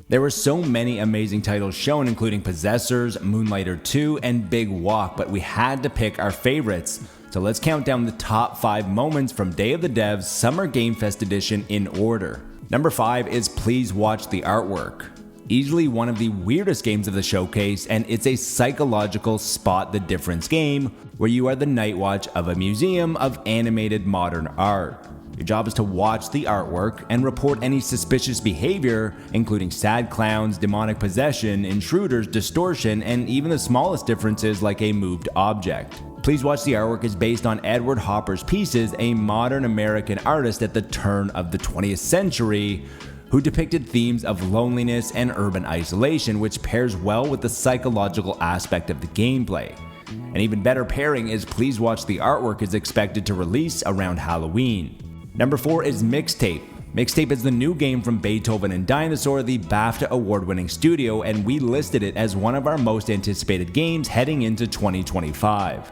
There were so many amazing titles shown, including Possessors, Moonlighter 2, and Big Walk, but we had to pick our favorites. So let's count down the top 5 moments from Day of the Devs Summer Game Fest Edition in order. Number 5 is Please Watch the Artwork. Easily one of the weirdest games of the showcase, and it's a psychological spot the difference game where you are the night watch of a museum of animated modern art. Your job is to watch the artwork and report any suspicious behavior, including sad clowns, demonic possession, intruders, distortion, and even the smallest differences like a moved object. Please Watch the Artwork is based on Edward Hopper's Pieces, a modern American artist at the turn of the 20th century who depicted themes of loneliness and urban isolation, which pairs well with the psychological aspect of the gameplay. An even better pairing is Please Watch the Artwork is expected to release around Halloween. Number 4 is Mixtape. Mixtape is the new game from Beethoven and Dinosaur, the BAFTA award-winning studio, and we listed it as one of our most anticipated games heading into 2025.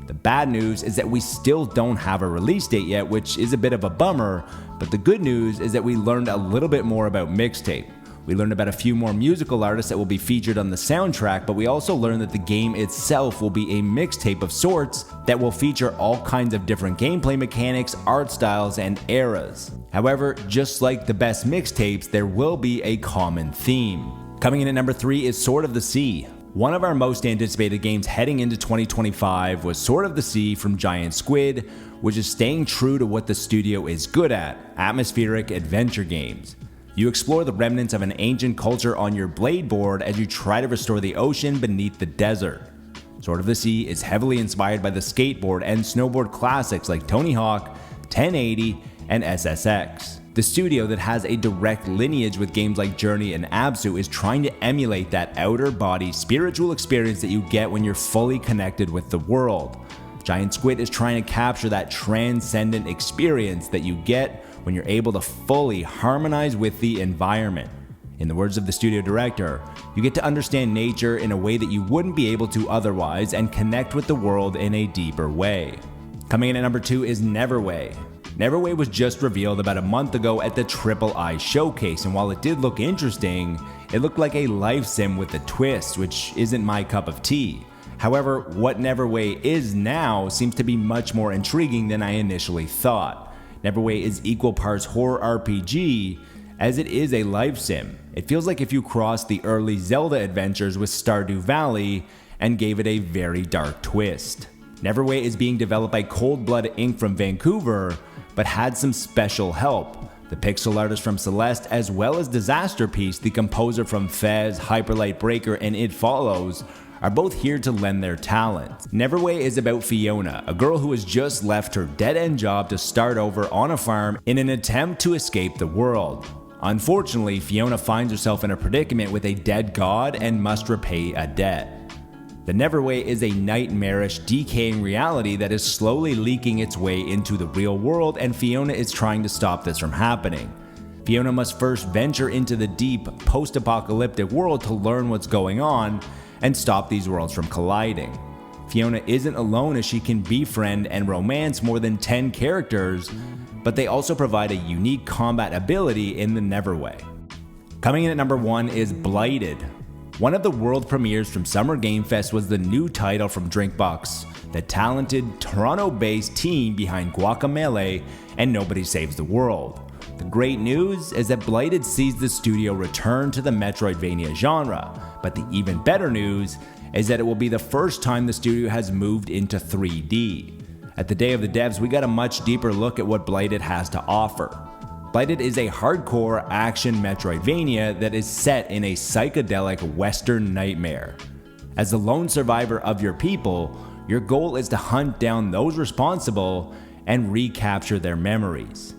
The bad news is that we still don't have a release date yet, which is a bit of a bummer, but the good news is that we learned a little bit more about Mixtape. We learned about a few more musical artists that will be featured on the soundtrack, but we also learned that the game itself will be a mixtape of sorts that will feature all kinds of different gameplay mechanics, art styles, and eras. However, just like the best mixtapes, there will be a common theme. Coming in at number 3 is Sword of the Sea. One of our most anticipated games heading into 2025 was Sword of the Sea from Giant Squid, which is staying true to what the studio is good at, atmospheric adventure games. You explore the remnants of an ancient culture on your blade board as you try to restore the ocean beneath the desert. Sword of the Sea is heavily inspired by the skateboard and snowboard classics like Tony Hawk, 1080, and SSX. The studio that has a direct lineage with games like Journey and Absu is trying to emulate that outer body spiritual experience that you get when you're fully connected with the world. Giant Squid is trying to capture that transcendent experience that you get when you're able to fully harmonize with the environment. In the words of the studio director, you get to understand nature in a way that you wouldn't be able to otherwise and connect with the world in a deeper way. Coming in at number 2 is Neverway. Neverway was just revealed about a month ago at the Triple I showcase, and while it did look interesting, it looked like a life sim with a twist, which isn't my cup of tea. However, what Neverway is now seems to be much more intriguing than I initially thought. Neverway is equal parts horror RPG as it is a life sim. It feels like if you crossed the early Zelda adventures with Stardew Valley and gave it a very dark twist. Neverway is being developed by Cold Blood Inc. from Vancouver, but had some special help. The pixel artist from Celeste, as well as Disaster Piece, the composer from Fez, Hyperlight Breaker, and It Follows, are both here to lend their talents. Neverway is about Fiona, a girl who has just left her dead-end job to start over on a farm in an attempt to escape the world. Unfortunately, Fiona finds herself in a predicament with a dead god and must repay a debt. The Neverway is a nightmarish, decaying reality that is slowly leaking its way into the real world, and Fiona is trying to stop this from happening. Fiona must first venture into the deep, post-apocalyptic world to learn what's going on and stop these worlds from colliding. Fiona isn't alone as she can befriend and romance more than 10 characters, but they also provide a unique combat ability in the Neverway. Coming in at number 1 is Blighted. One of the world premieres from Summer Game Fest was the new title from Drinkbox, the talented Toronto-based team behind Guacamelee and Nobody Saves the World. The great news is that Blighted sees the studio return to the Metroidvania genre, but the even better news is that it will be the first time the studio has moved into 3D. At the Day of the Devs, we got a much deeper look at what Blighted has to offer. Blighted is a hardcore action Metroidvania that is set in a psychedelic Western nightmare. As the lone survivor of your people, your goal is to hunt down those responsible and recapture their memories.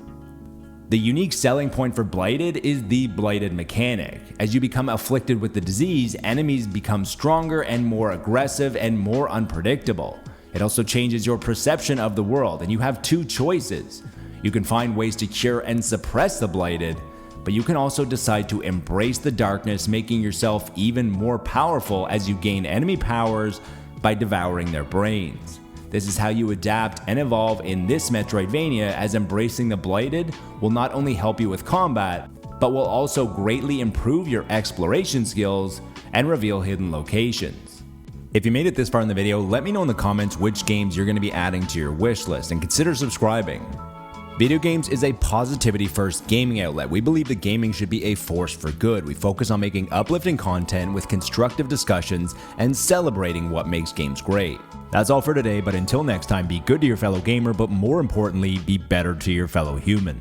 The unique selling point for Blighted is the Blighted mechanic. As you become afflicted with the disease, enemies become stronger and more aggressive and more unpredictable. It also changes your perception of the world, and you have 2 choices. You can find ways to cure and suppress the Blighted, but you can also decide to embrace the darkness, making yourself even more powerful as you gain enemy powers by devouring their brains. This is how you adapt and evolve in this Metroidvania, as embracing the Blighted will not only help you with combat, but will also greatly improve your exploration skills and reveal hidden locations. If you made it this far in the video, let me know in the comments which games you're going to be adding to your wish list, and consider subscribing. Video games is a positivity-first gaming outlet. We believe that gaming should be a force for good. We focus on making uplifting content with constructive discussions and celebrating what makes games great. That's all for today, but until next time, be good to your fellow gamer, but more importantly, be better to your fellow human.